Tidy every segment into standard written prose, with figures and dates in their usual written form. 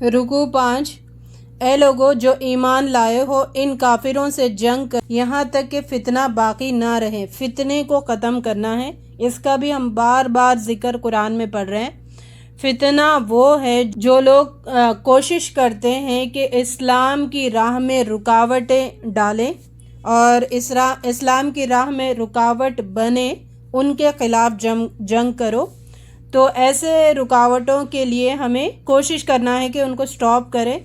رکوع 5۔ اے لوگو جو ایمان لائے ہو، ان کافروں سے جنگ کر یہاں تک کہ فتنہ باقی نہ رہے۔ فتنے کو ختم کرنا ہے، اس کا بھی ہم بار بار ذکر قرآن میں پڑھ رہے ہیں۔ فتنہ وہ ہے جو لوگ کوشش کرتے ہیں کہ اسلام کی راہ میں رکاوٹیں ڈالیں اور اسلام کی راہ میں رکاوٹ بنے، ان کے خلاف جنگ کرو۔ تو ایسے رکاوٹوں کے لیے ہمیں کوشش کرنا ہے کہ ان کو سٹاپ کریں۔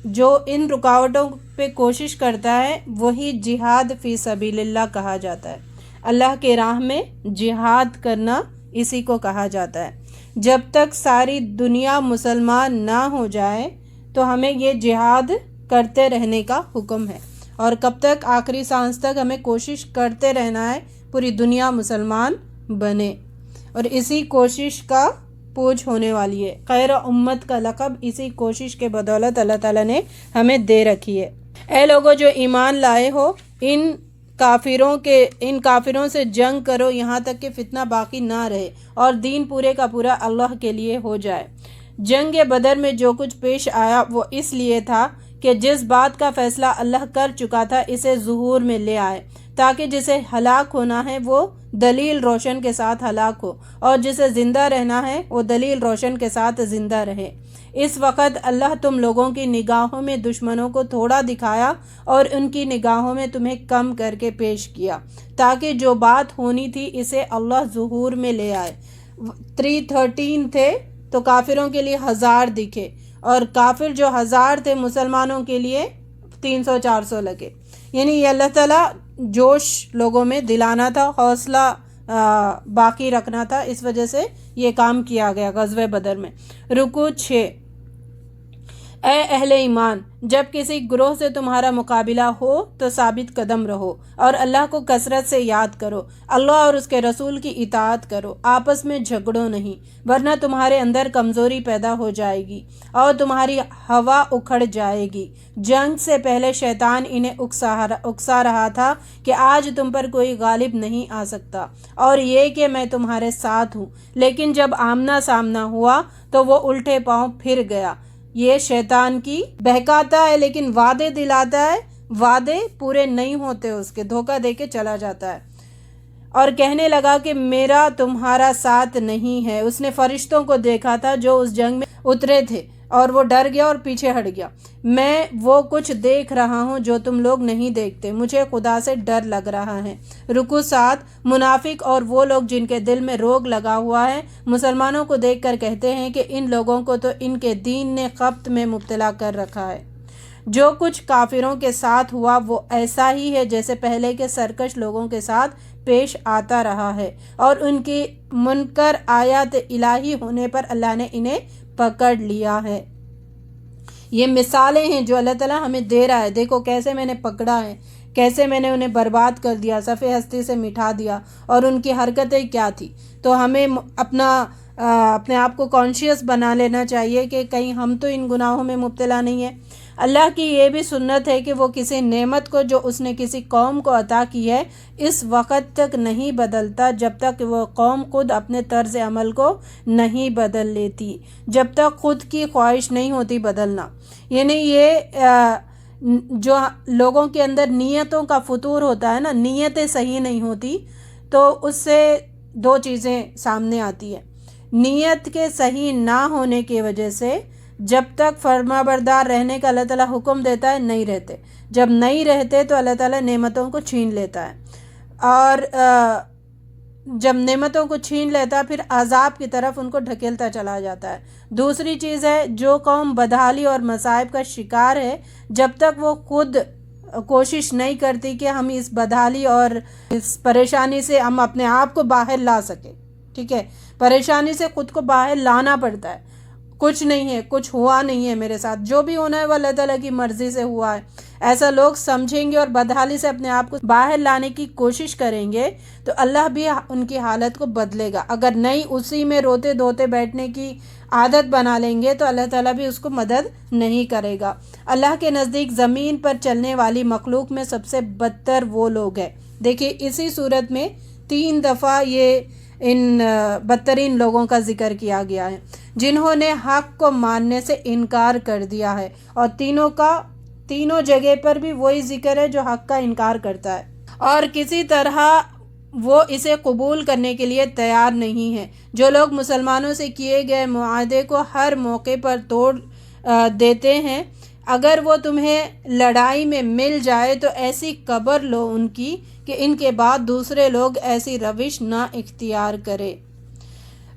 جو ان رکاوٹوں پہ کوشش کرتا ہے وہی جہاد فی سبیل اللہ کہا جاتا ہے۔ اللہ کے راہ میں جہاد کرنا اسی کو کہا جاتا ہے۔ جب تک ساری دنیا مسلمان نہ ہو جائے تو ہمیں یہ جہاد کرتے رہنے کا حکم ہے، اور کب تک؟ آخری سانس تک ہمیں کوشش کرتے رہنا ہے پوری دنیا مسلمان بنے، اور اسی کوشش کا پوچھ ہونے والی ہے۔ خیر امت کا لقب اسی کوشش کے بدولت اللہ تعالیٰ نے ہمیں دے رکھی ہے۔ اے لوگو جو ایمان لائے ہو، ان کافروں سے جنگ کرو یہاں تک کہ فتنہ باقی نہ رہے اور دین پورے کا پورا اللہ کے لیے ہو جائے۔ جنگ بدر میں جو کچھ پیش آیا وہ اس لیے تھا کہ جس بات کا فیصلہ اللہ کر چکا تھا اسے ظہور میں لے آئے، تاکہ جسے ہلاک ہونا ہے وہ دلیل روشن کے ساتھ ہلاک ہو، اور جسے زندہ رہنا ہے وہ دلیل روشن کے ساتھ زندہ رہے۔ اس وقت اللہ تم لوگوں کی نگاہوں میں دشمنوں کو تھوڑا دکھایا اور ان کی نگاہوں میں تمہیں کم کر کے پیش کیا، تاکہ جو بات ہونی تھی اسے اللہ ظہور میں لے آئے۔ 313 تھے تو کافروں کے لیے 1000 دکھے، اور کافر جو 1000 تھے مسلمانوں کے لیے 300-400 لگے۔ یعنی یہ اللہ تعالیٰ جوش لوگوں میں دلانا تھا، حوصلہ باقی رکھنا تھا، اس وجہ سے یہ کام کیا گیا غزوہ بدر میں۔ رکوع 6۔ اے اہل ایمان، جب کسی گروہ سے تمہارا مقابلہ ہو تو ثابت قدم رہو اور اللہ کو کثرت سے یاد کرو، اللہ اور اس کے رسول کی اطاعت کرو، آپس میں جھگڑو نہیں، ورنہ تمہارے اندر کمزوری پیدا ہو جائے گی اور تمہاری ہوا اکھڑ جائے گی۔ جنگ سے پہلے شیطان انہیں اکسا رہا تھا کہ آج تم پر کوئی غالب نہیں آ سکتا، اور یہ کہ میں تمہارے ساتھ ہوں، لیکن جب آمنا سامنا ہوا تو وہ الٹے پاؤں پھر گیا۔ یہ شیطان کی بہکاتا ہے لیکن وعدے دلاتا ہے، وعدے پورے نہیں ہوتے، اس کے دھوکہ دے کے چلا جاتا ہے، اور کہنے لگا کہ میرا تمہارا ساتھ نہیں ہے۔ اس نے فرشتوں کو دیکھا تھا جو اس جنگ میں اترے تھے، اور وہ ڈر گیا اور پیچھے ہٹ گیا۔ میں وہ کچھ دیکھ رہا ہوں جو تم لوگ نہیں دیکھتے، مجھے خدا سے ڈر لگ رہا ہے۔ رکوع 7۔ منافق اور وہ لوگ جن کے دل میں روگ لگا ہوا ہے مسلمانوں کو دیکھ کر کہتے ہیں کہ ان لوگوں کو تو ان کے دین نے خبط میں مبتلا کر رکھا ہے۔ جو کچھ کافروں کے ساتھ ہوا وہ ایسا ہی ہے جیسے پہلے کے سرکش لوگوں کے ساتھ پیش آتا رہا ہے، اور ان کی منکر آیات الہی ہونے پر اللہ نے انہیں پکڑ لیا ہے۔ یہ مثالیں ہیں جو اللہ تعالیٰ ہمیں دے رہا ہے، دیکھو کیسے میں نے پکڑا ہے، کیسے میں نے انہیں برباد کر دیا، صفحہ ہستی سے مٹھا دیا، اور ان کی حرکتیں کیا تھی۔ تو ہمیں اپنے آپ کو کانشیس بنا لینا چاہیے کہ کہیں ہم تو ان گناہوں میں مبتلا نہیں ہیں۔ اللہ کی یہ بھی سنت ہے کہ وہ کسی نعمت کو جو اس نے کسی قوم کو عطا کی ہے اس وقت تک نہیں بدلتا جب تک وہ قوم خود اپنے طرز عمل کو نہیں بدل لیتی، جب تک خود کی خواہش نہیں ہوتی بدلنا۔ یعنی یہ جو لوگوں کے اندر نیتوں کا فتور ہوتا ہے نا، نیتیں صحیح نہیں ہوتی، تو اس سے 2 چیزیں سامنے آتی ہیں۔ نیت کے صحیح نہ ہونے کی وجہ سے جب تک فرما بردار رہنے کا اللہ تعالیٰ حکم دیتا ہے نہیں رہتے، جب نہیں رہتے تو اللہ تعالیٰ نعمتوں کو چھین لیتا ہے، اور جب نعمتوں کو چھین لیتا ہے پھر عذاب کی طرف ان کو ڈھکیلتا چلا جاتا ہے۔ دوسری چیز ہے جو قوم بدحالی اور مصائب کا شکار ہے، جب تک وہ خود کوشش نہیں کرتی کہ ہم اس بدحالی اور اس پریشانی سے ہم اپنے آپ کو باہر لا سکیں، ٹھیک ہے، پریشانی سے خود کو باہر لانا پڑتا ہے۔ کچھ نہیں ہے، کچھ ہوا نہیں ہے میرے ساتھ، جو بھی ہونا ہے وہ اللہ تعالیٰ کی مرضی سے ہوا ہے، ایسا لوگ سمجھیں گے اور بدحالی سے اپنے آپ کو باہر لانے کی کوشش کریں گے تو اللہ بھی ان کی حالت کو بدلے گا۔ اگر نہیں اسی میں روتے دھوتے بیٹھنے کی عادت بنا لیں گے تو اللہ تعالیٰ بھی اس کو مدد نہیں کرے گا۔ اللہ کے نزدیک زمین پر چلنے والی مخلوق میں سب سے بدتر وہ لوگ ہیں۔ دیکھیے اسی صورت میں 3 دفعہ یہ ان بدترین لوگوں کا ذکر کیا گیا ہے جنہوں نے حق کو ماننے سے انکار کر دیا ہے، اور تینوں جگہ پر بھی وہی ذکر ہے جو حق کا انکار کرتا ہے اور کسی طرح وہ اسے قبول کرنے کے لیے تیار نہیں ہے۔ جو لوگ مسلمانوں سے کیے گئے معاہدے کو ہر موقع پر توڑ دیتے ہیں، اگر وہ تمہیں لڑائی میں مل جائے تو ایسی قبر لو ان کی کہ ان کے بعد دوسرے لوگ ایسی روش نہ اختیار کرے۔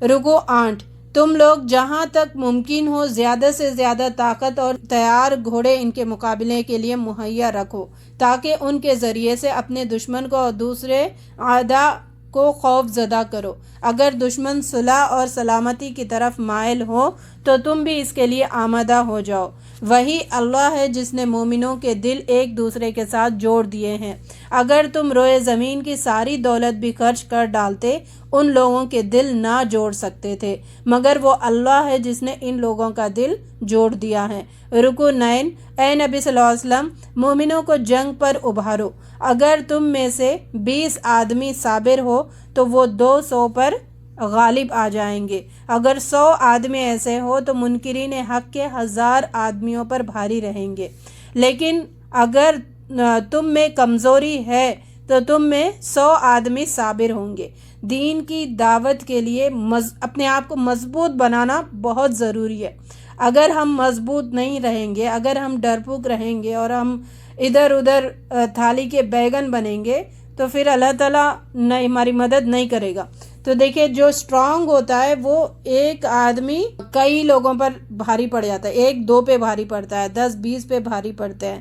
رکوع 8۔ تم لوگ جہاں تک ممکن ہو زیادہ سے زیادہ طاقت اور تیار گھوڑے ان کے مقابلے کے لیے مہیا رکھو، تاکہ ان کے ذریعے سے اپنے دشمن کو اور دوسرے اعداء کو خوف زدہ کرو۔ اگر دشمن صلح اور سلامتی کی طرف مائل ہو تو تم بھی اس کے لیے آمادہ ہو جاؤ۔ وہی اللہ ہے جس نے مومنوں کے دل ایک دوسرے کے ساتھ جوڑ دیے ہیں۔ اگر تم روئے زمین کی ساری دولت بھی خرچ کر ڈالتے، ان لوگوں کے دل نہ جوڑ سکتے تھے، مگر وہ اللہ ہے جس نے ان لوگوں کا دل جوڑ دیا ہے۔ رکوع 9۔ اے نبی صلی اللہ علیہ وسلم، مومنوں کو جنگ پر ابھارو۔ اگر تم میں سے 20 آدمی صابر ہو تو وہ 200 پر غالب آ جائیں گے۔ اگر 100 آدمی ایسے ہو تو منکرین حق کے 1000 آدمیوں پر بھاری رہیں گے۔ لیکن اگر تم میں کمزوری ہے تو تم میں 100 آدمی صابر ہوں گے۔ دین کی دعوت کے لیے اپنے آپ کو مضبوط بنانا بہت ضروری ہے۔ اگر ہم مضبوط نہیں رہیں گے، اگر ہم ڈرپوک رہیں گے اور ہم ادھر ادھر تھالی کے بیگن بنیں گے تو پھر اللہ تعالیٰ ہماری مدد نہیں کرے گا۔ تو دیکھیں، جو اسٹرانگ ہوتا ہے وہ ایک آدمی کئی لوگوں پر بھاری پڑ جاتا ہے، 1-2 پہ بھاری پڑتا ہے، 10-20 پہ بھاری پڑتے ہیں،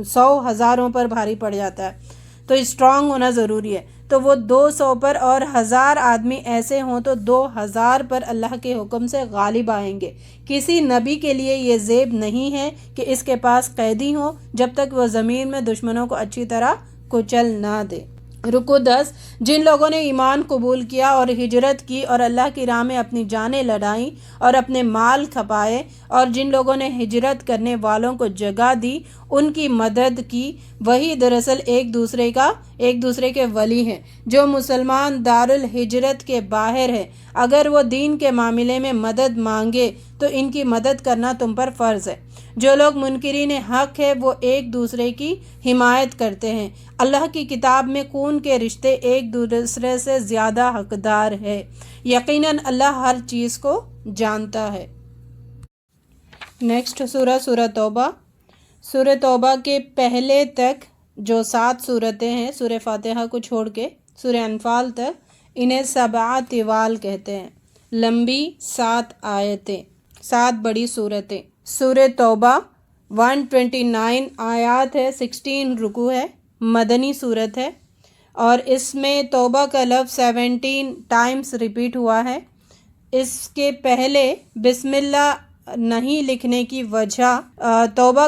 100 ہزاروں پر بھاری پڑ جاتا ہے۔ تو اسٹرانگ ہونا ضروری ہے۔ تو وہ 200 پر اور 1000 آدمی ایسے ہوں تو 2000 پر اللہ کے حکم سے غالب آئیں گے۔ کسی نبی کے لیے یہ زیب نہیں ہے کہ اس کے پاس قیدی ہوں جب تک وہ زمین میں دشمنوں کو اچھی طرح کچل نہ دے۔ رکوع 10۔ جن لوگوں نے ایمان قبول کیا اور ہجرت کی اور اللہ کی راہ میں اپنی جانیں لڑائیں اور اپنے مال کھپائے، اور جن لوگوں نے ہجرت کرنے والوں کو جگہ دی، ان کی مدد کی، وہی دراصل ایک دوسرے کے ولی ہیں۔ جو مسلمان دارالہجرت کے باہر ہے، اگر وہ دین کے معاملے میں مدد مانگے تو ان کی مدد کرنا تم پر فرض ہے۔ جو لوگ منکرین حق ہے وہ ایک دوسرے کی حمایت کرتے ہیں۔ اللہ کی کتاب میں خون کے رشتے ایک دوسرے سے زیادہ حقدار ہے۔ یقیناً اللہ ہر چیز کو جانتا ہے۔ نیکسٹ سورہ توبہ۔ سورہ توبہ کے پہلے تک جو 7 صورتیں ہیں، سورہ فاتحہ کو چھوڑ کے سورہ انفال تک، انہیں 7 طوال کہتے ہیں، لمبی 7 آیتیں، 7 بڑی صورتیں۔ سورہ توبہ 129 آیات ہے، 16 رکوع ہے، مدنی صورت ہے، اور اس میں توبہ کا لفظ 17 ٹائمز ریپیٹ ہوا ہے۔ اس کے پہلے بسم اللہ نہیں لکھنے کی وجہ، توبہ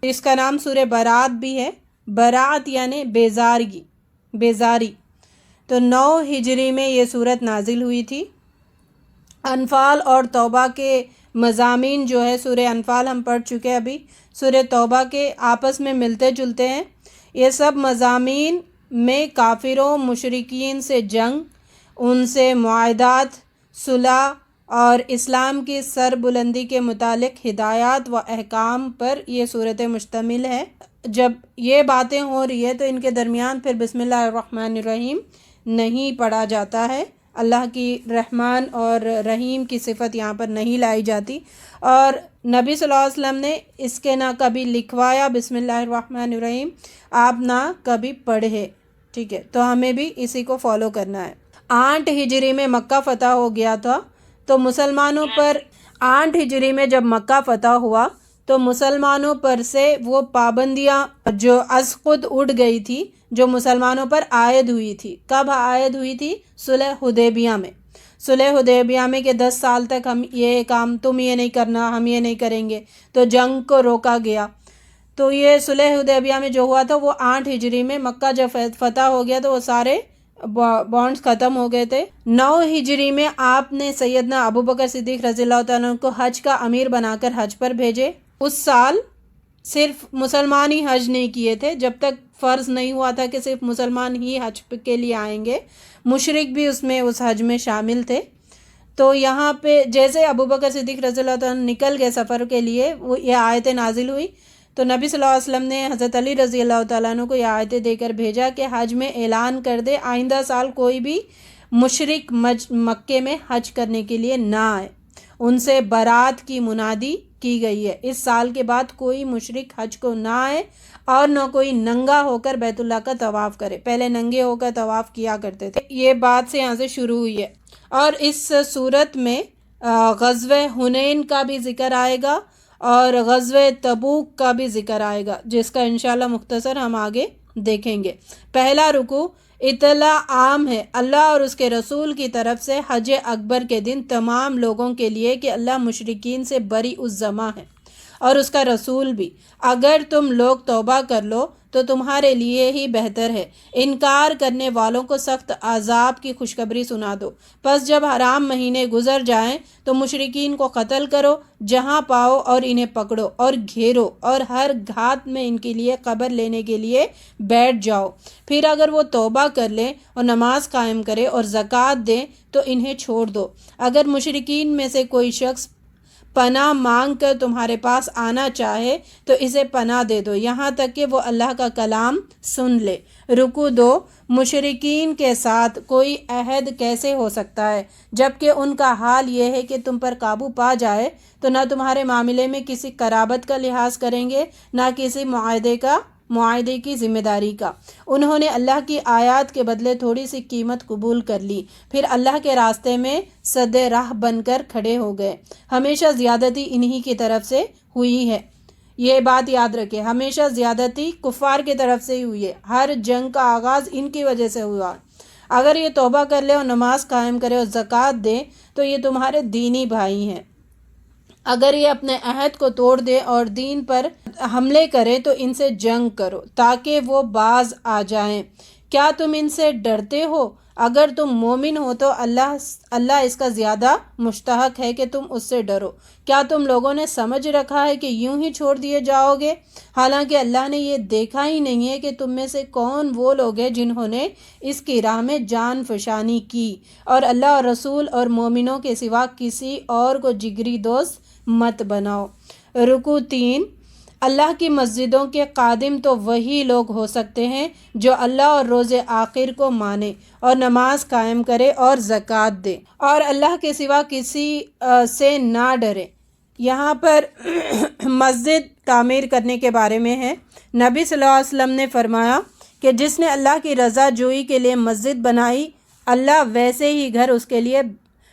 اس کا نام سورہ برات بھی ہے، برات یعنی بیزاری۔ تو 9 ہجری میں یہ صورت نازل ہوئی تھی۔ انفال اور توبہ کے مضامین جو ہے، سورہ انفال ہم پڑھ چکے ہیں، ابھی سورہ توبہ کے آپس میں ملتے جلتے ہیں۔ یہ سب مضامین میں کافروں مشرکین سے جنگ، ان سے معاہدات، صلح اور اسلام کی سربلندی کے متعلق ہدایات و احکام پر یہ صورت مشتمل ہے۔ جب یہ باتیں ہو رہی ہے تو ان کے درمیان پھر بسم اللہ الرحمن الرحیم نہیں پڑھا جاتا ہے۔ اللہ کی رحمان اور رحیم کی صفت یہاں پر نہیں لائی جاتی، اور نبی صلی اللہ علیہ وسلم نے اس کے نہ کبھی لکھوایا بسم اللہ الرحمن الرحیم، آپ نہ کبھی پڑھے، ٹھیک ہے؟ تو ہمیں بھی اسی کو فالو کرنا ہے۔ 8 ہجری میں مکہ فتح ہو گیا تھا، تو مسلمانوں پر 8 ہجری میں جب مکہ فتح ہوا تو مسلمانوں پر سے وہ پابندیاں جو از خود اٹھ گئی تھی، جو مسلمانوں پر عائد ہوئی تھی۔ کب عائد ہوئی تھی؟ صلح حدیبیہ میں۔ صلح حدیبیہ میں کہ 10 سال تک ہم یہ کام، تم یہ نہیں کرنا، ہم یہ نہیں کریں گے، تو جنگ کو روکا گیا۔ تو یہ صلح حدیبیہ میں جو ہوا تھا وہ 8 ہجری میں، مکہ جب فتح ہو گیا تو وہ سارے بانڈز ختم ہو گئے تھے۔ 9 ہجری میں آپ نے سیدنا ابوبکر صدیق رضی اللہ تعالیٰ عنہ کو حج کا امیر بنا کر حج پر بھیجے۔ اس سال صرف مسلمان ہی حج نہیں کیے تھے، جب تک فرض نہیں ہوا تھا کہ صرف مسلمان ہی حج کے لیے آئیں گے، مشرک بھی اس حج میں شامل تھے۔ تو یہاں پہ جیسے ابوبکر صدیق رضی اللہ تعالیٰ نکل گئے سفر کے لیے، وہ یہ آیتیں نازل ہوئی، تو نبی صلی اللہ علیہ وسلم نے حضرت علی رضی اللہ تعالیٰ عنہ کو یہ آیتیں دے کر بھیجا کہ حج میں اعلان کر دے آئندہ سال کوئی بھی مشرک مکے میں حج کرنے کے لیے نہ آئے۔ ان سے برات کی منادی کی گئی ہے، اس سال کے بعد کوئی مشرک حج کو نہ آئے اور نہ کوئی ننگا ہو کر بیت اللہ کا طواف کرے۔ پہلے ننگے ہو کر طواف کیا کرتے تھے۔ یہ بات سے یہاں سے شروع ہوئی ہے، اور اس صورت میں غزوہ حنین کا بھی ذکر آئے گا اور غزوہ تبوک کا بھی ذکر آئے گا، جس کا انشاءاللہ مختصر ہم آگے دیکھیں گے۔ پہلا رکوع اطلاع عام ہے اللہ اور اس کے رسول کی طرف سے حج اکبر کے دن تمام لوگوں کے لیے کہ اللہ مشرکین سے بری الذمہ ہے اور اس کا رسول بھی، اگر تم لوگ توبہ کر لو تو تمہارے لیے ہی بہتر ہے، انکار کرنے والوں کو سخت عذاب کی خوشخبری سنا دو۔ پس جب حرام مہینے گزر جائیں تو مشرکین کو قتل کرو جہاں پاؤ اور انہیں پکڑو اور گھیرو اور ہر گھات میں ان کے لیے قبر لینے کے لیے بیٹھ جاؤ۔ پھر اگر وہ توبہ کر لیں اور نماز قائم کرے اور زکوٰۃ دیں تو انہیں چھوڑ دو۔ اگر مشرکین میں سے کوئی شخص پناہ مانگ کر تمہارے پاس آنا چاہے تو اسے پناہ دے دو یہاں تک کہ وہ اللہ کا کلام سن لے۔ رکوع 2 مشرکین کے ساتھ کوئی عہد کیسے ہو سکتا ہے جبکہ ان کا حال یہ ہے کہ تم پر قابو پا جائے تو نہ تمہارے معاملے میں کسی قرابت کا لحاظ کریں گے نہ کسی معاہدے کی ذمہ داری کا۔ انہوں نے اللہ کی آیات کے بدلے تھوڑی سی قیمت قبول کر لی، پھر اللہ کے راستے میں سد راہ بن کر کھڑے ہو گئے۔ ہمیشہ زیادتی انہی کی طرف سے ہوئی ہے، یہ بات یاد رکھے، ہمیشہ زیادتی کفار کی طرف سے ہی ہوئی ہے، ہر جنگ کا آغاز ان کی وجہ سے ہوا۔ اگر یہ توبہ کر لے اور نماز قائم کرے اور زکوٰۃ دے تو یہ تمہارے دینی بھائی ہیں۔ اگر یہ اپنے عہد کو توڑ دے اور دین پر حملے کرے تو ان سے جنگ کرو تاکہ وہ باز آ جائیں۔ کیا تم ان سے ڈرتے ہو؟ اگر تم مومن ہو تو اللہ اس کا زیادہ مستحق ہے کہ تم اس سے ڈرو۔ کیا تم لوگوں نے سمجھ رکھا ہے کہ یوں ہی چھوڑ دیے جاؤ گے؟ حالانکہ اللہ نے یہ دیکھا ہی نہیں ہے کہ تم میں سے کون وہ لوگ ہیں جنہوں نے اس کی راہ میں جان فشانی کی، اور اللہ اور رسول اور مومنوں کے سوا کسی اور کو جگری دوست مت بناؤ۔ رکوع 3 اللہ کی مسجدوں کے خادم تو وہی لوگ ہو سکتے ہیں جو اللہ اور روز آخر کو مانے اور نماز قائم کرے اور زکوٰۃ دے اور اللہ کے سوا کسی سے نہ ڈرے۔ یہاں پر مسجد تعمیر کرنے کے بارے میں ہے۔ نبی صلی اللہ علیہ وسلم نے فرمایا کہ جس نے اللہ کی رضا جوئی کے لیے مسجد بنائی، اللہ ویسے ہی گھر اس کے لیے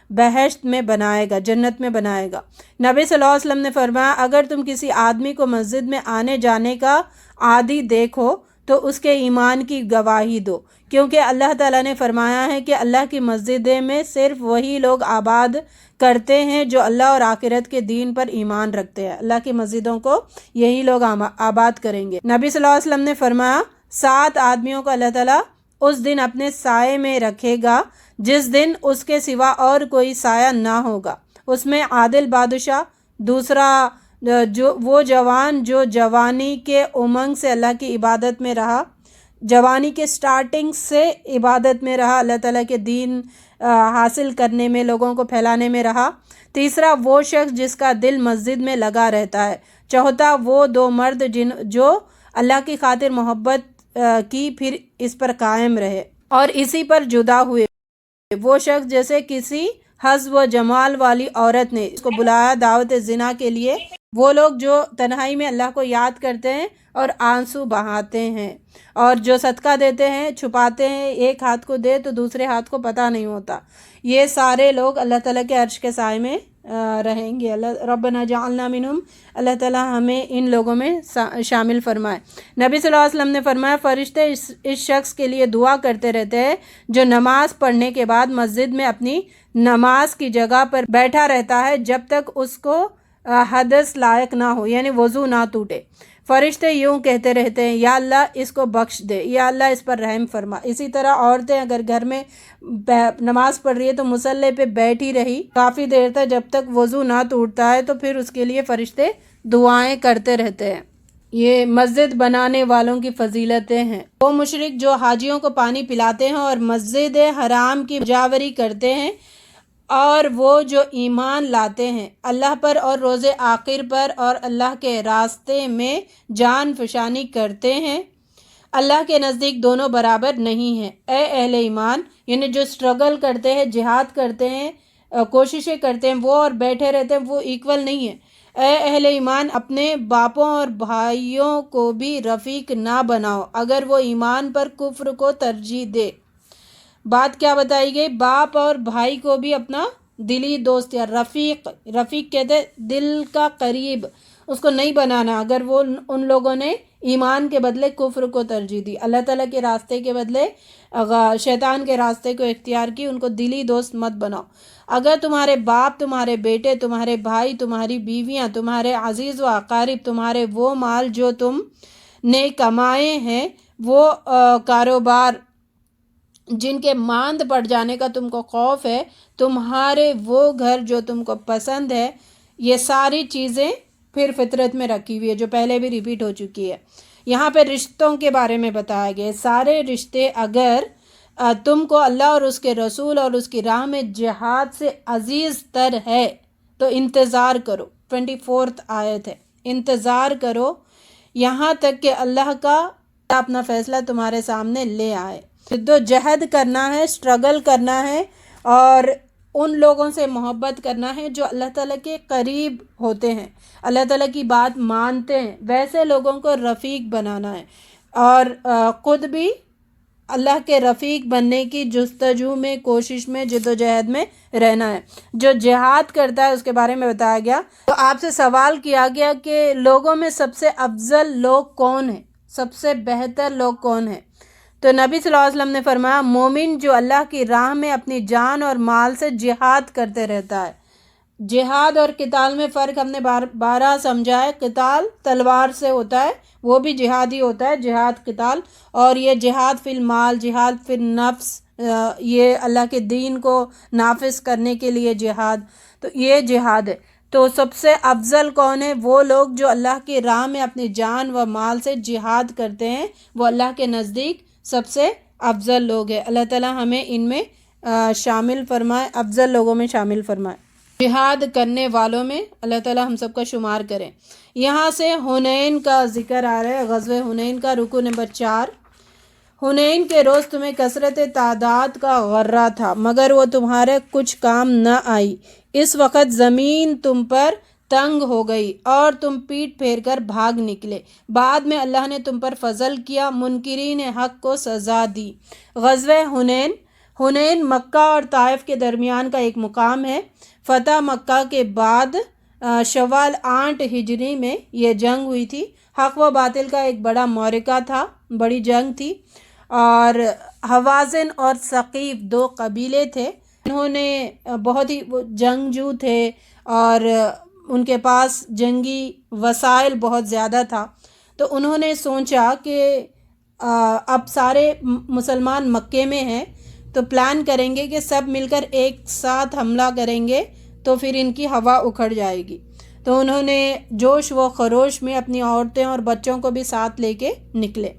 بہشت میں بنائے گا، جنت میں بنائے گا۔ نبی صلی اللہ علیہ وسلم نے فرمایا اگر تم کسی آدمی کو مسجد میں آنے جانے کا عادی دیکھو تو اس کے ایمان کی گواہی دو، کیونکہ اللہ تعالیٰ نے فرمایا ہے کہ اللہ کی مسجدیں میں صرف وہی لوگ آباد کرتے ہیں جو اللہ اور آخرت کے دین پر ایمان رکھتے ہیں۔ اللہ کی مسجدوں کو یہی لوگ آباد کریں گے۔ نبی صلی اللہ علیہ وسلم نے فرمایا 7 آدمیوں کو اللہ تعالیٰ اس دن اپنے سائے میں رکھے گا جس دن اس کے سوا اور کوئی سایہ نہ ہوگا، اس میں عادل بادشاہ، دوسرا وہ جوان جو جوانی کے امنگ سے اللہ کی عبادت میں رہا، جوانی کے سٹارٹنگ سے عبادت میں رہا، اللہ تعالیٰ کے دین حاصل کرنے میں، لوگوں کو پھیلانے میں رہا، تیسرا وہ شخص جس کا دل مسجد میں لگا رہتا ہے، چوتھا وہ 2 مرد جو اللہ کی خاطر محبت کی پھر اس پر قائم رہے اور اسی پر جدا ہوئے، وہ شخص جیسے کسی حسب و جمال والی عورت نے اس کو بلایا دعوت زنا کے لیے، وہ لوگ جو تنہائی میں اللہ کو یاد کرتے ہیں اور آنسو بہاتے ہیں اور جو صدقہ دیتے ہیں چھپاتے ہیں، ایک ہاتھ کو دے تو دوسرے ہاتھ کو پتہ نہیں ہوتا، یہ سارے لوگ اللہ تعالیٰ کے عرش کے سائے میں رہیں گے۔ ربنا جعلنا منہم، اللہ تعالیٰ ہمیں ان لوگوں میں شامل فرمائے۔ نبی صلی اللہ علیہ وسلم نے فرمایا فرشتے اس شخص کے لیے دعا کرتے رہتے ہیں جو نماز پڑھنے کے بعد مسجد میں اپنی نماز کی جگہ پر بیٹھا رہتا ہے جب تک اس کو حدث لائق نہ ہو، یعنی وضو نہ ٹوٹے۔ فرشتے یوں کہتے رہتے ہیں یا اللہ اس کو بخش دے، یا اللہ اس پر رحم فرما۔ اسی طرح عورتیں اگر گھر میں نماز پڑھ رہی ہے تو مصلی پہ بیٹھی رہی کافی دیر تک جب تک وضو نہ ٹوٹتا ہے تو پھر اس کے لیے فرشتے دعائیں کرتے رہتے ہیں۔ یہ مسجد بنانے والوں کی فضیلتیں ہیں۔ وہ مشرک جو حاجیوں کو پانی پلاتے ہیں اور مسجد حرام کی مجاوری کرتے ہیں، اور وہ جو ایمان لاتے ہیں اللہ پر اور روز آخر پر اور اللہ کے راستے میں جان فشانی کرتے ہیں، اللہ کے نزدیک دونوں برابر نہیں ہیں۔ اے اہل ایمان، یعنی جو سٹرگل کرتے ہیں، جہاد کرتے ہیں، کوششیں کرتے ہیں، وہ اور بیٹھے رہتے ہیں، وہ ایکول نہیں ہیں۔ اے اہل ایمان، اپنے باپوں اور بھائیوں کو بھی رفیق نہ بناؤ اگر وہ ایمان پر کفر کو ترجیح دے۔ بات کیا بتائی گئی؟ باپ اور بھائی کو بھی اپنا دلی دوست یا رفیق کہتے ہیں دل کا قریب، اس کو نہیں بنانا اگر وہ ان لوگوں نے ایمان کے بدلے کفر کو ترجیح دی، اللہ تعالیٰ کے راستے کے بدلے شیطان کے راستے کو اختیار کی، ان کو دلی دوست مت بناؤ۔ اگر تمہارے باپ، تمہارے بیٹے، تمہارے بھائی، تمہاری بیویاں، تمہارے عزیز و اقارب، تمہارے وہ مال جو تم نے کمائے ہیں، وہ کاروبار جن کے ماند پڑ جانے کا تم کو خوف ہے، تمہارے وہ گھر جو تم کو پسند ہے، یہ ساری چیزیں پھر فطرت میں رکھی ہوئی ہے جو پہلے بھی ریپیٹ ہو چکی ہے۔ یہاں پہ رشتوں کے بارے میں بتایا گیا، سارے رشتے اگر تم کو اللہ اور اس کے رسول اور اس کی راہ میں جہاد سے عزیز تر ہے تو انتظار کرو۔ 24 آیت ہے، انتظار کرو یہاں تک کہ اللہ کا اپنا فیصلہ تمہارے سامنے لے آئے۔ جد و جہد کرنا ہے، سٹرگل کرنا ہے، اور ان لوگوں سے محبت کرنا ہے جو اللہ تعالیٰ کے قریب ہوتے ہیں، اللہ تعالیٰ کی بات مانتے ہیں، ویسے لوگوں کو رفیق بنانا ہے، اور خود بھی اللہ کے رفیق بننے کی جستجو میں، کوشش میں، جد و جہد میں رہنا ہے۔ جو جہاد کرتا ہے اس کے بارے میں بتایا گیا، تو آپ سے سوال کیا گیا کہ لوگوں میں سب سے افضل لوگ کون ہیں، سب سے بہتر لوگ کون ہیں؟ تو نبی صلی اللہ علیہ وسلم نے فرمایا مومن جو اللہ کی راہ میں اپنی جان اور مال سے جہاد کرتے رہتا ہے۔ جہاد اور قتال میں فرق ہم نے بارہ سمجھا ہے۔ قتال تلوار سے ہوتا ہے، وہ بھی جہاد ہی ہوتا ہے، جہاد قتال، اور یہ جہاد فی المال، جہاد فی النفس، یہ اللہ کے دین کو نافذ کرنے کے لیے جہاد، تو یہ جہاد ہے۔ تو سب سے افضل کون ہے؟ وہ لوگ جو اللہ کی راہ میں اپنی جان و مال سے جہاد کرتے ہیں، وہ اللہ کے نزدیک سب سے افضل لوگ ہیں۔ اللہ تعالیٰ ہمیں ان میں شامل فرمائے، افضل لوگوں میں شامل فرمائے، جہاد کرنے والوں میں اللہ تعالیٰ ہم سب کا شمار کریں۔ یہاں سے حنین کا ذکر آ رہا ہے، غزوہ حنین کا، رکو نمبر 4۔ حنین کے روز تمہیں کثرت تعداد کا غرہ تھا مگر وہ تمہارے کچھ کام نہ آئی، اس وقت زمین تم پر تنگ ہو گئی اور تم پیٹ پھیر کر بھاگ نکلے، بعد میں اللہ نے تم پر فضل کیا، منکرین حق کو سزا دی۔ غزوہ حنین، حنین مکہ اور طائف کے درمیان کا ایک مقام ہے۔ فتح مکہ کے بعد شوال 8 ہجری میں یہ جنگ ہوئی تھی۔ حق و باطل کا ایک بڑا معرکہ تھا، بڑی جنگ تھی، اور حوازن اور ثقیف 2 قبیلے تھے، انہوں نے بہت ہی جنگجو تھے اور ان کے پاس جنگی وسائل بہت زیادہ تھا، تو انہوں نے سوچا کہ اب سارے مسلمان مکے میں ہیں تو پلان کریں گے کہ سب مل کر ایک ساتھ حملہ کریں گے تو پھر ان کی ہوا اکھڑ جائے گی۔ تو انہوں نے جوش و خروش میں اپنی عورتیں اور بچوں کو بھی ساتھ لے کے نکلے۔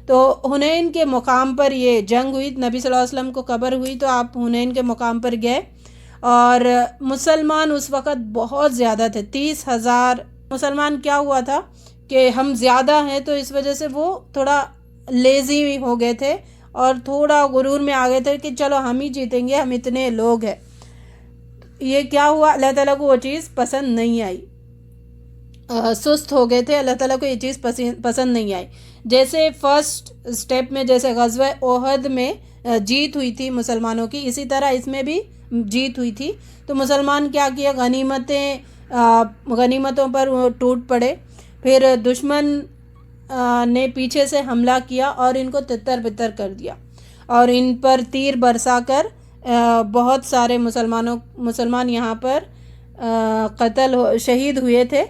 تو حنین کے مقام پر یہ جنگ ہوئی، نبی صلی اللہ علیہ وسلم کو خبر ہوئی تو آپ حنین کے مقام پر گئے، اور مسلمان اس وقت بہت زیادہ تھے، 30,000 مسلمان۔ کیا ہوا تھا کہ ہم زیادہ ہیں تو اس وجہ سے وہ تھوڑا لیزی ہو گئے تھے اور تھوڑا غرور میں آ گئے تھے کہ چلو ہم ہی جیتیں گے، ہم اتنے لوگ ہیں۔ یہ کیا ہوا، اللہ تعالیٰ کو وہ چیز پسند نہیں آئی، سست ہو گئے تھے، اللہ تعالیٰ کو یہ چیز پسند نہیں آئی۔ جیسے فرسٹ سٹیپ میں جیسے غزوہ احد میں جیت ہوئی تھی مسلمانوں کی، اسی طرح اس میں بھی جیت ہوئی تھی۔ تو مسلمان کیا کیا، غنیمتوں پر ٹوٹ پڑے، پھر دشمن نے پیچھے سے حملہ کیا اور ان کو تتر بتر کر دیا، اور ان پر تیر برسا کر بہت سارے مسلمان یہاں پر شہید ہوئے تھے۔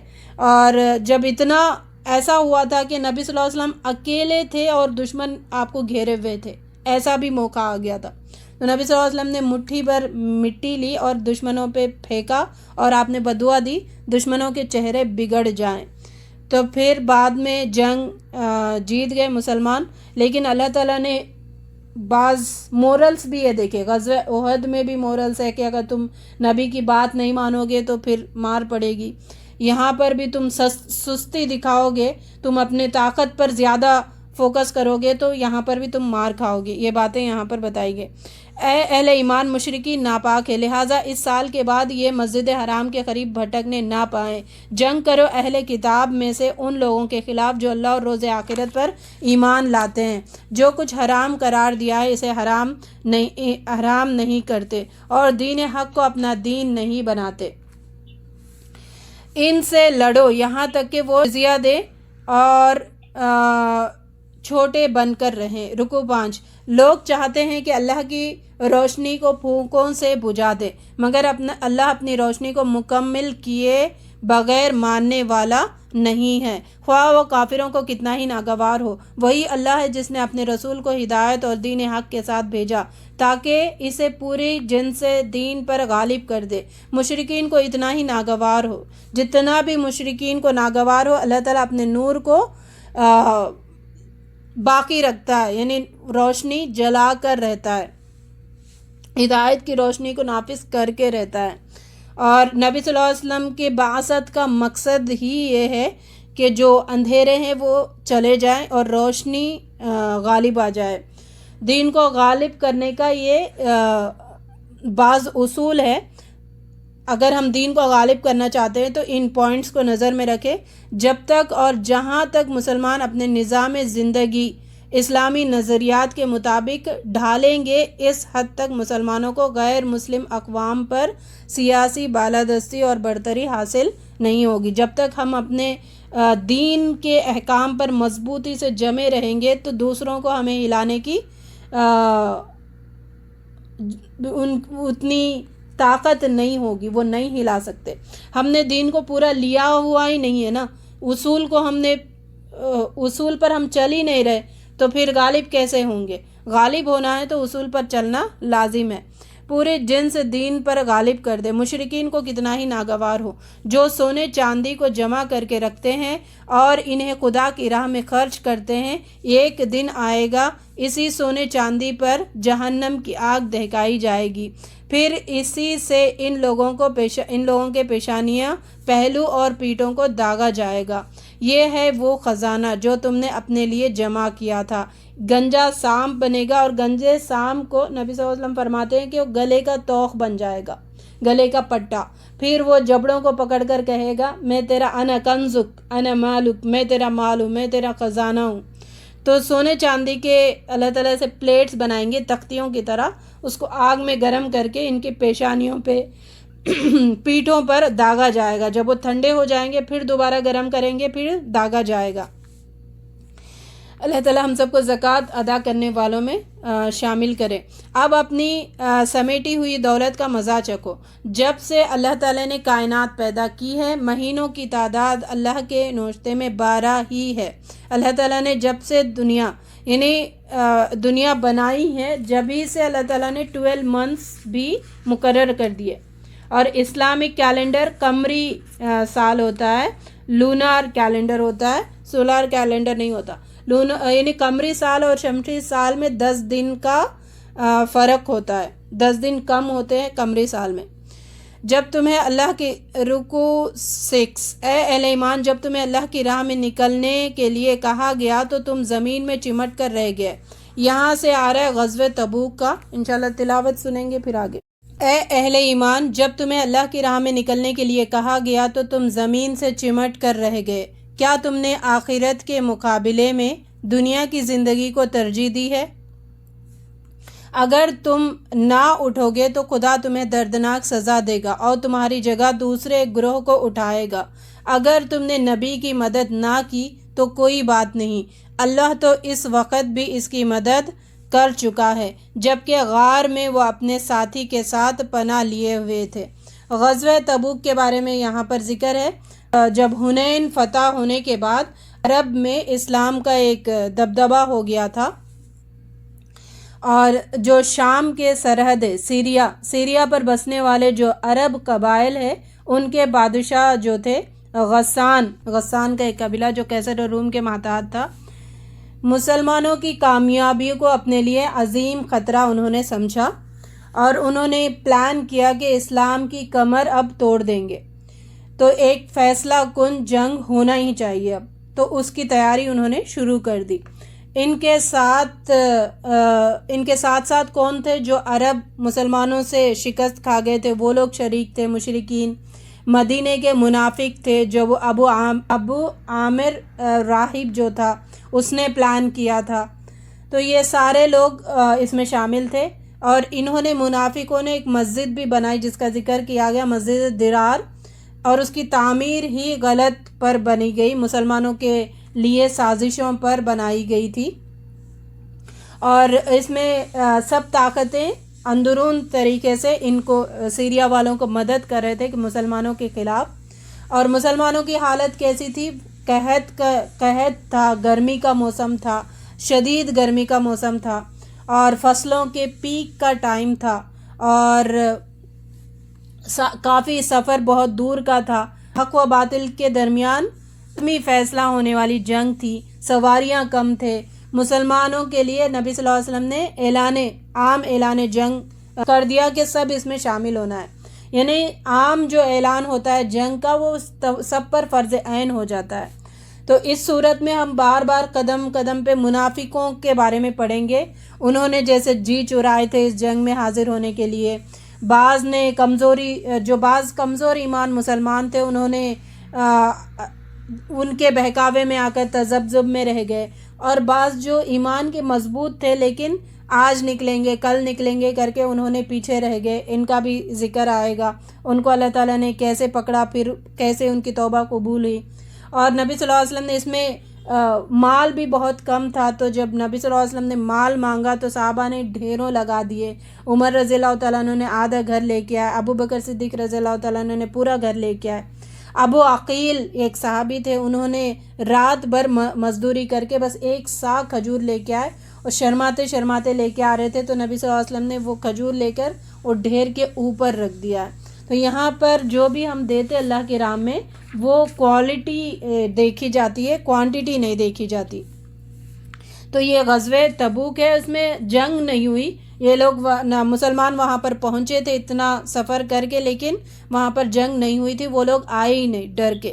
اور جب اتنا ایسا ہوا تھا کہ نبی صلی اللہ علیہ وسلم اکیلے تھے اور دشمن آپ کو گھیرے ہوئے تھے، ایسا بھی موقع آ گیا تھا، تو نبی صلی اللہ علیہ وسلم نے مٹھی بھر مٹی لی اور دشمنوں پہ پھینکا اور آپ نے بدعا دی دشمنوں کے چہرے بگڑ جائیں۔ تو پھر بعد میں جنگ جیت گئے مسلمان، لیکن اللہ تعالیٰ نے بعض مورلز بھی ہے، دیکھے غزوہ احد میں بھی مورلز ہے کہ اگر تم نبی کی بات نہیں مانو گے تو پھر مار پڑے گی، یہاں پر بھی تم سستی دکھاؤ گے، تم اپنے طاقت پر زیادہ فوکس کرو گے تو یہاں پر بھی تم مار کھاؤ گے، یہ باتیں یہاں پر بتائی گئی۔ اے اہل ایمان، مشرکین ناپاک ہے، لہٰذا اس سال کے بعد یہ مسجد حرام کے قریب بھٹکنے نہ پائیں۔ جنگ کرو اہل کتاب میں سے ان لوگوں کے خلاف جو اللہ اور روز آخرت پر ایمان لاتے ہیں، جو کچھ حرام قرار دیا ہے اسے حرام نہیں کرتے اور دین حق کو اپنا دین نہیں بناتے۔ ان سے لڑو یہاں تک کہ وہ جزیہ دیں اور چھوٹے بن کر رہیں۔ رکوع 5۔ لوگ چاہتے ہیں کہ اللہ کی روشنی کو پھونکوں سے بجھا دے، مگر اللہ اپنی روشنی کو مکمل کیے بغیر ماننے والا نہیں ہے، خواہ وہ کافروں کو کتنا ہی ناگوار ہو۔ وہی اللہ ہے جس نے اپنے رسول کو ہدایت اور دین حق کے ساتھ بھیجا تاکہ اسے پوری جن سے دین پر غالب کر دے۔ مشرکین کو اتنا ہی ناگوار ہو جتنا بھی مشرکین کو ناگوار ہو، اللہ تعالیٰ اپنے نور کو باقی رکھتا ہے، یعنی روشنی جلا کر رہتا ہے، ہدایت کی روشنی کو نافذ کر کے رہتا ہے۔ اور نبی صلی اللہ علیہ وسلم کے بعثت کا مقصد ہی یہ ہے کہ جو اندھیرے ہیں وہ چلے جائیں اور روشنی غالب آ جائے۔ دین کو غالب کرنے کا یہ بعض اصول ہے، اگر ہم دین کو غالب کرنا چاہتے ہیں تو ان پوائنٹس کو نظر میں رکھیں۔ جب تک اور جہاں تک مسلمان اپنے نظام زندگی اسلامی نظریات کے مطابق ڈھالیں گے، اس حد تک مسلمانوں کو غیر مسلم اقوام پر سیاسی بالادستی اور برتری حاصل نہیں ہوگی۔ جب تک ہم اپنے دین کے احکام پر مضبوطی سے جمے رہیں گے تو دوسروں کو ہمیں ہلانے کی اتنی طاقت نہیں ہوگی، وہ نہیں ہلا سکتے۔ ہم نے دین کو پورا لیا ہوا ہی نہیں ہے نا، اصول پر ہم چل ہی نہیں رہے تو پھر غالب کیسے ہوں گے؟ غالب ہونا ہے تو اصول پر چلنا لازم ہے۔ پورے جنس دین پر غالب کر دے، مشرکین کو کتنا ہی ناگوار ہو، جو سونے چاندی کو جمع کر کے رکھتے ہیں اور انہیں خدا کی راہ میں خرچ کرتے ہیں، ایک دن آئے گا اسی سونے چاندی پر جہنم کی آگ دہکائی جائے گی، پھر اسی سے ان لوگوں کے پیشانیاں، پہلو اور پیٹھوں کو داغا جائے گا۔ یہ ہے وہ خزانہ جو تم نے اپنے لیے جمع کیا تھا، گنجا سانپ بنے گا، اور گنجے سانپ کو نبی صلی اللہ علیہ وسلم فرماتے ہیں کہ وہ گلے کا توق بن جائے گا، گلے کا پٹا۔ پھر وہ جبڑوں کو پکڑ کر کہے گا، میں تیرا انا کنزک انا مالک، میں تیرا مال ہوں، میں تیرا خزانہ ہوں۔ تو سونے چاندی کے اللہ تعالیٰ سے پلیٹس بنائیں گے تختیوں کی طرح، اس کو آگ میں گرم کر کے ان کی پیشانیوں پہ پیٹھوں پر داغا جائے گا۔ جب وہ ٹھنڈے ہو جائیں گے پھر دوبارہ گرم کریں گے، پھر داغا جائے گا۔ اللہ تعالیٰ ہم سب کو زکوٰۃ ادا کرنے والوں میں شامل کرے۔ اب اپنی سمیٹی ہوئی دولت کا مزہ چکھو۔ جب سے اللہ تعالیٰ نے کائنات پیدا کی ہے، مہینوں کی تعداد اللہ کے نوشتے میں 12 ہی ہے۔ اللہ تعالیٰ نے جب سے دنیا بنائی ہے، جبھی سے اللہ تعالیٰ نے 12 منتھس بھی مقرر کر دیے۔ اور اسلامک کیلنڈر قمری سال ہوتا ہے، لونار کیلنڈر ہوتا ہے، سولار کیلنڈر نہیں ہوتا۔ یعنی قمری سال اور شمسی سال میں 10 دن کا فرق ہوتا ہے، 10 دن کم ہوتے ہیں قمری سال میں۔ جب تمہیں اللہ کی رکوع 6، اے اہل ایمان، جب تمہیں اللہ کی راہ میں نکلنے کے لیے کہا گیا تو تم زمین میں چمٹ کر رہ گئے۔ یہاں سے آ رہا ہے غزوہ تبوک کا، انشاءاللہ تلاوت سنیں گے پھر آگے۔ اے اہل ایمان، جب تمہیں اللہ کی راہ میں نکلنے کے لیے کہا گیا تو تم زمین سے چمٹ کر رہ گئے۔ کیا تم نے آخرت کے مقابلے میں دنیا کی زندگی کو ترجیح دی ہے؟ اگر تم نہ اٹھو گے تو خدا تمہیں دردناک سزا دے گا اور تمہاری جگہ دوسرے گروہ کو اٹھائے گا۔ اگر تم نے نبی کی مدد نہ کی تو کوئی بات نہیں، اللہ تو اس وقت بھی اس کی مدد کر چکا ہے، جبکہ غار میں وہ اپنے ساتھی کے ساتھ پناہ لیے ہوئے تھے۔ غزوہ تبوک کے بارے میں یہاں پر ذکر ہے۔ جب حنین فتح ہونے کے بعد عرب میں اسلام کا ایک دبدبہ ہو گیا تھا، اور جو شام کے سرحد سیریا پر بسنے والے جو عرب قبائل ہیں، ان کے بادشاہ جو تھے غسان کا ایک قبیلہ جو کیسر اور روم کے ماتحت تھا، مسلمانوں کی کامیابی کو اپنے لیے عظیم خطرہ انہوں نے سمجھا اور انہوں نے پلان کیا کہ اسلام کی کمر اب توڑ دیں گے، تو ایک فیصلہ کن جنگ ہونا ہی چاہیے اب، تو اس کی تیاری انہوں نے شروع کر دی۔ ان کے ساتھ ساتھ کون تھے؟ جو عرب مسلمانوں سے شکست کھا گئے تھے وہ لوگ شریک تھے، مشرکین۔ مدینے کے منافق تھے، جو وہ ابو عامر راہب جو تھا اس نے پلان کیا تھا، تو یہ سارے لوگ اس میں شامل تھے۔ اور انہوں نے منافقوں نے ایک مسجد بھی بنائی جس کا ذکر کیا گیا، مسجد درار، اور اس کی تعمیر ہی غلط پر بنی گئی، مسلمانوں کے لیے سازشوں پر بنائی گئی تھی، اور اس میں سب طاقتیں اندرون طریقے سے ان کو سیریا والوں کو مدد کر رہے تھے کہ مسلمانوں کے خلاف۔ اور مسلمانوں کی حالت کیسی تھی؟ قحط تھا، گرمی کا موسم تھا، شدید گرمی کا موسم تھا، اور فصلوں کے پیک کا ٹائم تھا، اور کافی سفر بہت دور کا تھا، حق و باطل کے درمیان فیصلہ ہونے والی جنگ تھی، سواریاں کم تھے۔ مسلمانوں کے لیے نبی صلی اللہ علیہ وسلم نے اعلان جنگ کر دیا کہ سب اس میں شامل ہونا ہے، یعنی عام جو اعلان ہوتا ہے جنگ کا وہ سب پر فرض عین ہو جاتا ہے۔ تو اس صورت میں ہم بار بار قدم قدم پہ منافقوں کے بارے میں پڑھیں گے، انہوں نے جیسے جی چرائے تھے اس جنگ میں حاضر ہونے کے لیے۔ بعض کمزور ایمان مسلمان تھے، انہوں نے ان کے بہکاوے میں آ کر تذبذب میں رہ گئے، اور بعض جو ایمان کے مضبوط تھے لیکن آج نکلیں گے کل نکلیں گے کر کے انہوں نے پیچھے رہ گئے، ان کا بھی ذکر آئے گا، ان کو اللہ تعالیٰ نے کیسے پکڑا، پھر کیسے ان کی توبہ قبول ہوئی۔ اور نبی صلی اللہ علیہ وسلم نے اس میں مال بھی بہت کم تھا، تو جب نبی صلی اللہ علیہ وسلم نے مال مانگا تو صحابہ نے ڈھیروں لگا دیے۔ عمر رضی اللہ تعالیٰ عنہ نے آدھا گھر لے کے آئے، ابو بکر صدیق رضی اللہ تعالیٰ عنہ نے پورا گھر لے کے آئے۔ ابو عقیل ایک صحابی تھے، انہوں نے رات بھر مزدوری کر کے بس ایک سا کھجور لے کے آئے، اور شرماتے لے کے آ رہے تھے، تو نبی صلی اللہ علیہ وسلم نے وہ کھجور لے کر اور ڈھیر کے اوپر رکھ دیا۔ تو یہاں پر جو بھی ہم دیتے اللہ کی راہ میں وہ کوالٹی دیکھی جاتی ہے، کوانٹیٹی نہیں دیکھی جاتی۔ تو یہ غزوہ تبوک ہے، اس میں جنگ نہیں ہوئی، یہ لوگ مسلمان وہاں پر پہنچے تھے اتنا سفر کر کے، لیکن وہاں پر جنگ نہیں ہوئی تھی، وہ لوگ آئے ہی نہیں ڈر کے۔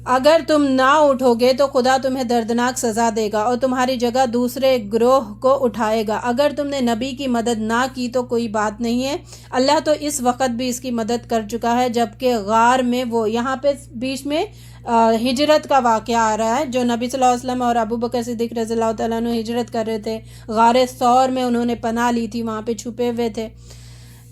اگر تم نہ اٹھو گے تو خدا تمہیں دردناک سزا دے گا اور تمہاری جگہ دوسرے گروہ کو اٹھائے گا۔ اگر تم نے نبی کی مدد نہ کی تو کوئی بات نہیں ہے، اللہ تو اس وقت بھی اس کی مدد کر چکا ہے جبکہ غار میں وہ، یہاں پہ بیچ میں ہجرت کا واقعہ آ رہا ہے، جو نبی صلی اللہ علیہ وسلم اور ابو بکر صدیق رضی اللہ تعالیٰ عنہ ہجرت کر رہے تھے، غار ثور میں انہوں نے پناہ لی تھی، وہاں پہ چھپے ہوئے تھے،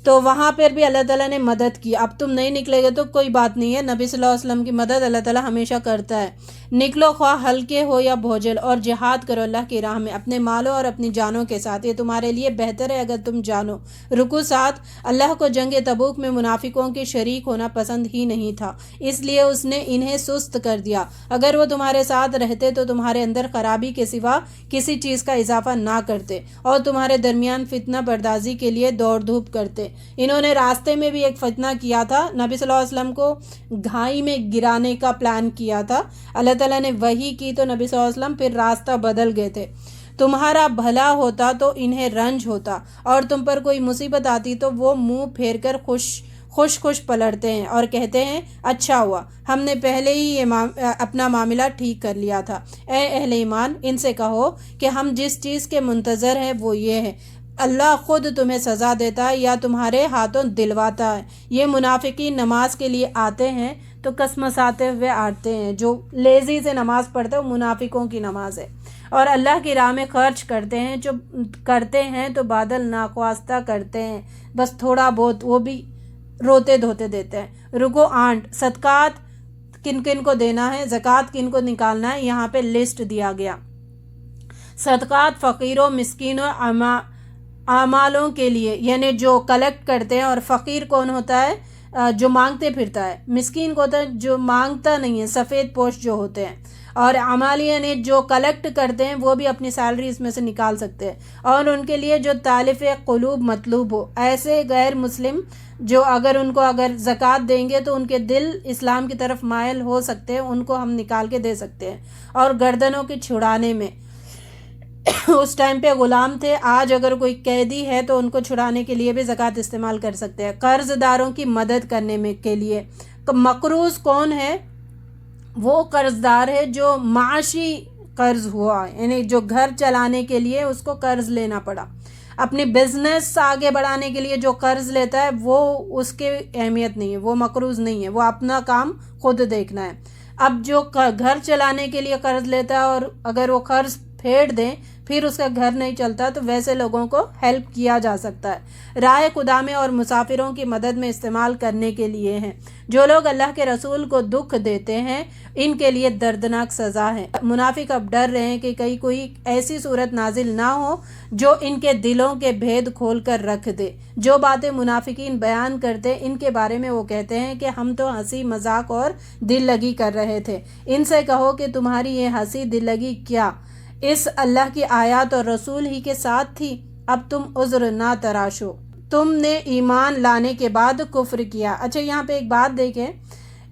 تو وہاں پر بھی اللہ تعالیٰ نے مدد کی۔ اب تم نہیں نکلے گے تو کوئی بات نہیں ہے، نبی صلی اللہ علیہ وسلم کی مدد اللہ تعالیٰ ہمیشہ کرتا ہے۔ نکلو خواہ ہلکے ہو یا بھوجل، اور جہاد کرو اللہ کی راہ میں اپنے مالوں اور اپنی جانوں کے ساتھ، یہ تمہارے لیے بہتر ہے اگر تم جانو۔ رکو 7، اللہ کو جنگ تبوک میں منافقوں کے شریک ہونا پسند ہی نہیں تھا، اس لیے اس نے انہیں سست کر دیا۔ اگر وہ تمہارے ساتھ رہتے تو تمہارے اندر خرابی کے سوا کسی چیز کا اضافہ نہ کرتے، اور تمہارے درمیان فتنہ بردازی کے لیے دوڑ دھوپ کرتے۔ انہوں نے راستے میں بھی ایک فتنہ کیا تھا، نبی صلی اللہ علیہ وسلم کو گھائی میں گرانے کا پلان کیا تھا، اللہ تعالیٰ نے وحی کی تو نبی صلی اللہ علیہ وسلم پھر راستہ بدل گئے تھے۔ تمہارا بھلا ہوتا تو انہیں رنج ہوتا، اور تم پر کوئی مصیبت آتی تو وہ منہ پھیر کر خوش پلٹتے ہیں اور کہتے ہیں اچھا ہوا ہم نے پہلے ہی یہ اپنا معاملہ ٹھیک کر لیا تھا۔ اے اہل ایمان، ان سے کہو کہ ہم جس چیز کے منتظر ہیں وہ یہ ہے، اللہ خود تمہیں سزا دیتا ہے یا تمہارے ہاتھوں دلواتا ہے۔ یہ منافقین نماز کے لیے آتے ہیں تو کسمساتے ہوئے آتے ہیں، جو لیزی سے نماز پڑھتے ہیں وہ منافقوں کی نماز ہے، اور اللہ کی راہ میں خرچ کرتے ہیں تو بادل ناخواستہ کرتے ہیں، بس تھوڑا بہت، وہ بھی روتے دھوتے دیتے ہیں۔ رکو 8، صدقات کن کن کو دینا ہے، زکوٰۃ کن کو نکالنا ہے، یہاں پہ لسٹ دیا گیا۔ صدقات فقیروں، مسکینوں، اعمالوں کے لیے، یعنی جو کلیکٹ کرتے ہیں، اور فقیر کون ہوتا ہے؟ جو مانگتے پھرتا ہے۔ مسکین کو ہوتا ہے جو مانگتا نہیں ہے، سفید پوش جو ہوتے ہیں، اور عمالی یعنی جو کلیکٹ کرتے ہیں وہ بھی اپنی سیلری اس میں سے نکال سکتے ہیں، اور ان کے لیے جو تالف قلوب مطلوب ہو، ایسے غیر مسلم جو اگر ان کو اگر زکوٰۃ دیں گے تو ان کے دل اسلام کی طرف مائل ہو سکتے ہیں، ان کو ہم نکال کے دے سکتے ہیں۔ اور گردنوں کی چھڑانے میں اس ٹائم پہ غلام تھے، آج اگر کوئی قیدی ہے تو ان کو چھڑانے کے لیے بھی زکوٰۃ استعمال کر سکتے ہیں۔ قرض داروں کی مدد کرنے میں کے لیے مقروض کون ہے؟ وہ قرض دار ہے جو معاشی قرض ہوا، یعنی جو گھر چلانے کے لیے اس کو قرض لینا پڑا، اپنی بزنس آگے بڑھانے کے لیے جو قرض لیتا ہے وہ اس کی اہمیت نہیں ہے، وہ مقروض نہیں ہے، وہ اپنا کام خود دیکھنا ہے۔ اب جو گھر چلانے کے لیے قرض لیتا ہے اور اگر وہ قرض پھیر دیں پھر اس کا گھر نہیں چلتا تو ویسے لوگوں کو ہیلپ کیا جا سکتا ہے۔ رائے خدامے اور مسافروں کی مدد میں استعمال کرنے کے لیے ہیں۔ جو لوگ اللہ کے رسول کو دکھ دیتے ہیں ان کے لیے دردناک سزا ہے۔ منافق اب ڈر رہے ہیں کہ کہیں کوئی ایسی صورت نازل نہ ہو جو ان کے دلوں کے بھید کھول کر رکھ دے۔ جو باتیں منافقین بیان کرتے ان کے بارے میں وہ کہتے ہیں کہ ہم تو ہنسی مذاق اور دل لگی کر رہے تھے۔ ان سے کہو کہ تمہاری یہ ہنسی دل لگی کیا اس اللہ کی آیات اور رسول ہی کے ساتھ تھی؟ اب تم عذر نہ تراشو، تم نے ایمان لانے کے بعد کفر کیا۔ اچھا یہاں پہ ایک بات دیکھیں،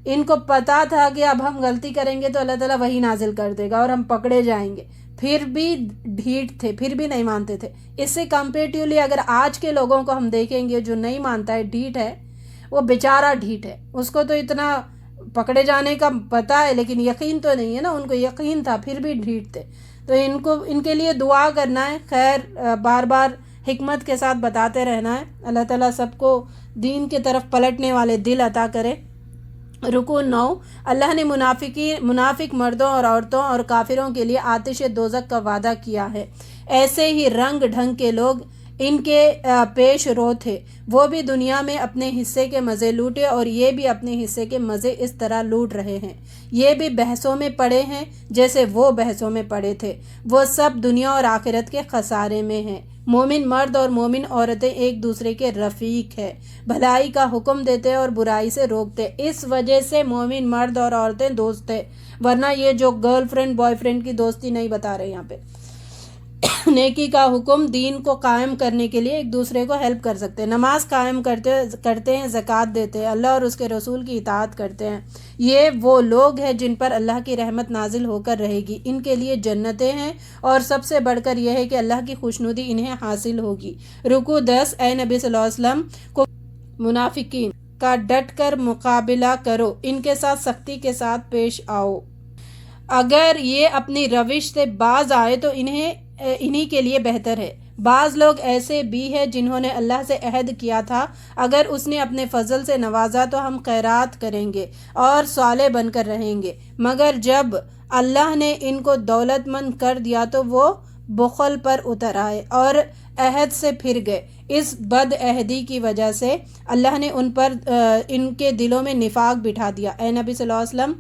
ان کو پتا تھا کہ اب ہم غلطی کریں گے تو اللہ تعالیٰ وہی نازل کر دے گا اور ہم پکڑے جائیں گے، پھر بھی ڈھیٹ تھے، پھر بھی نہیں مانتے تھے۔ اس سے کمپیریٹیولی اگر آج کے لوگوں کو ہم دیکھیں گے جو نہیں مانتا ہے، ڈھیٹ ہے، وہ بیچارہ ڈھیٹ ہے، اس کو تو اتنا پکڑے جانے کا پتہ ہے لیکن یقین تو نہیں ہے نا، ان کو یقین تھا پھر بھی ڈھیٹ تھے۔ تو ان کے لیے دعا کرنا ہے، خیر بار بار حکمت کے ساتھ بتاتے رہنا ہے۔ اللہ تعالیٰ سب کو دین کی طرف پلٹنے والے دل عطا کرے۔ رکوع 9، اللہ نے منافق مردوں اور عورتوں اور کافروں کے لیے آتش دوزخ کا وعدہ کیا ہے۔ ایسے ہی رنگ ڈھنگ کے لوگ ان کے پیش رو تھے، وہ بھی دنیا میں اپنے حصے کے مزے لوٹے اور یہ بھی اپنے حصے کے مزے اس طرح لوٹ رہے ہیں۔ یہ بھی بحثوں میں پڑے ہیں جیسے وہ بحثوں میں پڑے تھے، وہ سب دنیا اور آخرت کے خسارے میں ہیں۔ مومن مرد اور مومن عورتیں ایک دوسرے کے رفیق ہیں، بھلائی کا حکم دیتے اور برائی سے روکتے، اس وجہ سے مومن مرد اور عورتیں دوست ہیں، ورنہ یہ جو گرل فرینڈ بوائے فرینڈ کی دوستی نہیں بتا رہے یہاں پہ۔ نیکی کا حکم، دین کو قائم کرنے کے لیے ایک دوسرے کو ہیلپ کر سکتے ہیں، نماز قائم کرتے ہیں، زکوٰۃ دیتے ہیں، اللہ اور اس کے رسول کی اطاعت کرتے ہیں۔ یہ وہ لوگ ہیں جن پر اللہ کی رحمت نازل ہو کر رہے گی، ان کے لیے جنتیں ہیں اور سب سے بڑھ کر یہ ہے کہ اللہ کی خوشنودی انہیں حاصل ہوگی۔ رکوع 10، اے نبی صلی اللہ علیہ وسلم کو منافقین کا ڈٹ کر مقابلہ کرو، ان کے ساتھ سختی کے ساتھ پیش آؤ۔ اگر یہ اپنی روش سے باز آئے تو انہی کے لیے بہتر ہے۔ بعض لوگ ایسے بھی ہیں جنہوں نے اللہ سے عہد کیا تھا اگر اس نے اپنے فضل سے نوازا تو ہم خیرات کریں گے اور صالح بن کر رہیں گے، مگر جب اللہ نے ان کو دولت مند کر دیا تو وہ بخل پر اتر آئے اور عہد سے پھر گئے۔ اس بد عہدی کی وجہ سے اللہ نے ان کے دلوں میں نفاق بٹھا دیا۔ اے نبی صلی اللہ علیہ وسلم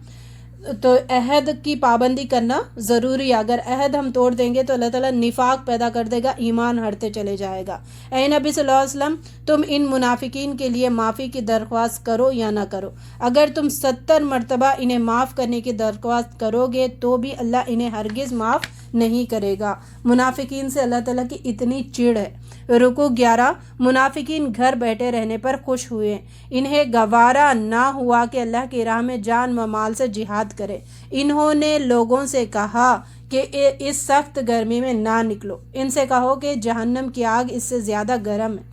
تو عہد کی پابندی کرنا ضروری ہے، اگر عہد ہم توڑ دیں گے تو اللہ تعالیٰ نفاق پیدا کر دے گا، ایمان ہٹتے چلے جائے گا۔ اے نبی صلی اللہ علیہ وسلم تم ان منافقین کے لیے معافی کی درخواست کرو یا نہ کرو، اگر تم 70 مرتبہ انہیں معاف کرنے کی درخواست کرو گے تو بھی اللہ انہیں ہرگز معاف نہیں کرے گا۔ منافقین سے اللہ تعالیٰ کی اتنی چڑ ہے۔ رکوع 11، منافقین گھر بیٹھے رہنے پر خوش ہوئے، انہیں گوارا نہ ہوا کہ اللہ کی راہ میں جان و مال سے جہاد کرے۔ انہوں نے لوگوں سے کہا کہ اس سخت گرمی میں نہ نکلو، ان سے کہو کہ جہنم کی آگ اس سے زیادہ گرم ہے۔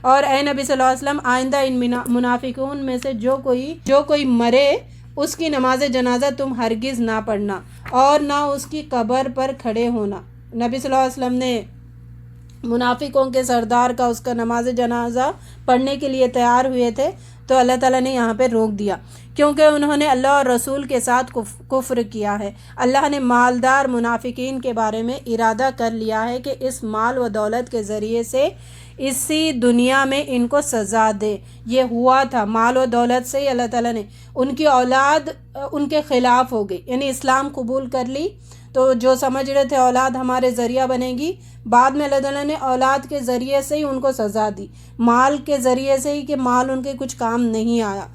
اور اے نبی صلی اللہ علیہ وسلم آئندہ ان منافقون میں سے جو کوئی مرے اس کی نماز جنازہ تم ہرگز نہ پڑھنا اور نہ اس کی قبر پر کھڑے ہونا۔ نبی صلی اللہ علیہ وسلم نے منافقوں کے سردار کا اس کا نماز جنازہ پڑھنے کے لیے تیار ہوئے تھے تو اللہ تعالیٰ نے یہاں پہ روک دیا کیونکہ انہوں نے اللہ اور رسول کے ساتھ کفر کیا ہے۔ اللہ نے مالدار منافقین کے بارے میں ارادہ کر لیا ہے کہ اس مال و دولت کے ذریعے سے اسی دنیا میں ان کو سزا دے۔ یہ ہوا تھا، مال و دولت سے ہی اللہ تعالیٰ نے ان کی اولاد ان کے خلاف ہو گئی، یعنی اسلام قبول کر لی تو جو سمجھ رہے تھے اولاد ہمارے ذریعہ بنے گی، بعد میں اللہ تعالیٰ نے اولاد کے ذریعے سے ہی ان کو سزا دی، مال کے ذریعے سے ہی کہ مال ان کے کچھ کام نہیں آیا۔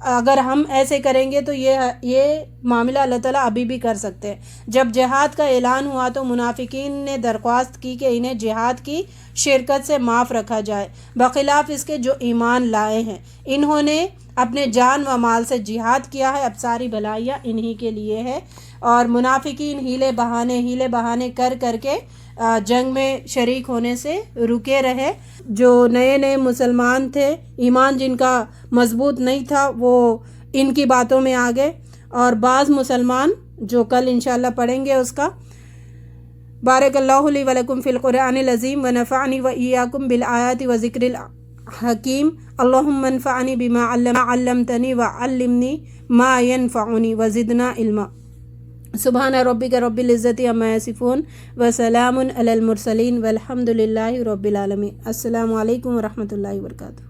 اگر ہم ایسے کریں گے تو یہ معاملہ اللہ تعالیٰ ابھی بھی کر سکتے ہیں۔ جب جہاد کا اعلان ہوا تو منافقین نے درخواست کی کہ انہیں جہاد کی شرکت سے معاف رکھا جائے، بخلاف اس کے جو ایمان لائے ہیں۔ انہوں نے اپنے جان و مال سے جہاد کیا ہے، اب ساری بھلائیاں انہی کے لیے ہے۔ اور منافقین ہیلے بہانے کر کے جنگ میں شریک ہونے سے رکے رہے۔ جو نئے مسلمان تھے، ایمان جن کا مضبوط نہیں تھا، وہ ان کی باتوں میں آ گئے، اور بعض مسلمان جو کل انشاءاللہ پڑھیں گے اس کا۔ بارک اللہ لی و لکم فی القرآن العظیم ونفعنی و ایاکم بالآیات و ذکر الحکیم۔ اللہم انفعنی بما علمتنی وعلمنی ما ینفعنی وزدنا علما۔ سبحان ربک رب العزت عما یصفون وسلام علی المرسلین والحمد للہ رب العالمین۔ السلام علیکم ورحمۃ اللہ وبرکاتہ۔